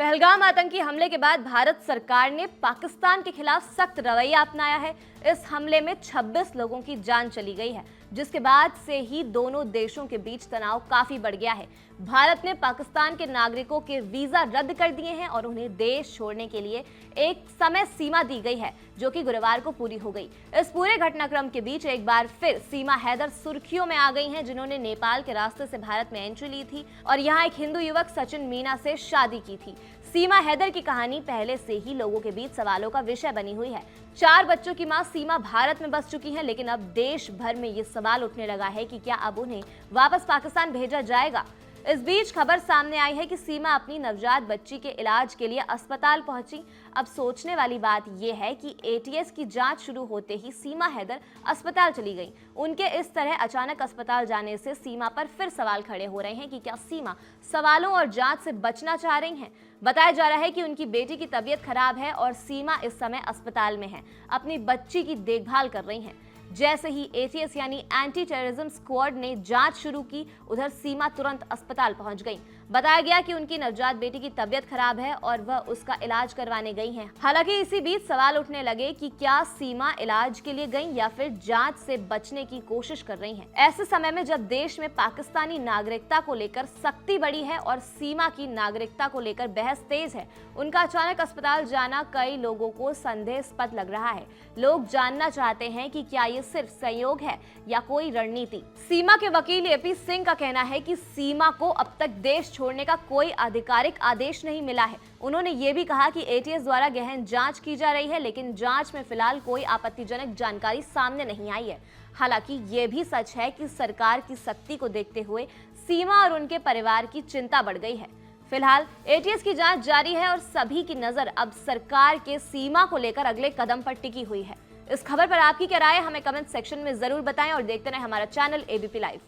पहलगाम आतंकी हमले के बाद भारत सरकार ने पाकिस्तान के खिलाफ सख्त रवैया अपनाया है। इस हमले में 26 लोगों की जान चली गई है, जिसके बाद से ही दोनों देशों के बीच तनाव काफी बढ़ गया है। भारत ने पाकिस्तान के नागरिकों के वीजा रद्द कर दिए हैं और उन्हें देश छोड़ने के लिए एक समय सीमा दी गई है, जो कि गुरुवार को पूरी हो गई। इस पूरे घटनाक्रम के बीच एक बार फिर सीमा हैदर सुर्खियों में आ गई हैं, जिन्होंने नेपाल के रास्ते से भारत में एंट्री ली थी और यहाँ एक हिंदू युवक सचिन मीना से शादी की थी। सीमा हैदर की कहानी पहले से ही लोगों के बीच सवालों का विषय बनी हुई है। 4 बच्चों की मां सीमा भारत में बस चुकी है, लेकिन अब देश भर में ये सवाल उठने लगा है कि क्या अब उन्हें वापस पाकिस्तान भेजा जाएगा। इस बीच खबर सामने आई है कि सीमा अपनी नवजात बच्ची के इलाज के लिए अस्पताल पहुंची। अब सोचने वाली बात यह है कि एटीएस की जांच शुरू होते ही सीमा हैदर अस्पताल चली गई। उनके इस तरह अचानक अस्पताल जाने से सीमा पर फिर सवाल खड़े हो रहे हैं कि क्या सीमा सवालों और जांच से बचना चाह रही हैं। बताया जा रहा है कि उनकी बेटी की तबीयत खराब है और सीमा इस समय अस्पताल में है, अपनी बच्ची की देखभाल कर रही हैं। जैसे ही एटीएस यानी एंटी टेररिज्म स्क्वाड ने जांच शुरू की, उधर सीमा तुरंत अस्पताल पहुंच गई। बताया गया कि उनकी नवजात बेटी की तबीयत खराब है और वह उसका इलाज करवाने गई हैं। हालांकि इसी बीच सवाल उठने लगे कि क्या सीमा इलाज के लिए गई या फिर जांच से बचने की कोशिश कर रही हैं। ऐसे समय में जब देश में पाकिस्तानी नागरिकता को लेकर सख्ती बढ़ी है और सीमा की नागरिकता को लेकर बहस तेज है, उनका अचानक अस्पताल जाना कई लोगों को संदेहास्पद लग रहा है। लोग जानना चाहते हैं कि क्या ये सिर्फ संयोग है या कोई रणनीति। सीमा के वकील एपी सिंह का कहना है कि सीमा को अब तक देश छोड़ने का कोई आधिकारिक आदेश नहीं मिला है। उन्होंने ये भी कहा कि एटीएस द्वारा गहन जांच की जा रही है, लेकिन जांच में फिलहाल कोई आपत्तिजनक जानकारी सामने नहीं आई है। हालांकि ये भी सच है कि सरकार की सख्ती को देखते हुए सीमा और उनके परिवार की चिंता बढ़ गई है। फिलहाल एटीएस की जांच जारी है और सभी की नजर अब सरकार के सीमा को लेकर अगले कदम पर टिकी हुई है। इस खबर पर आपकी क्या राय है, हमें कमेंट सेक्शन में जरूर बताएं और देखते रहें हमारा चैनल एबीपी लाइव।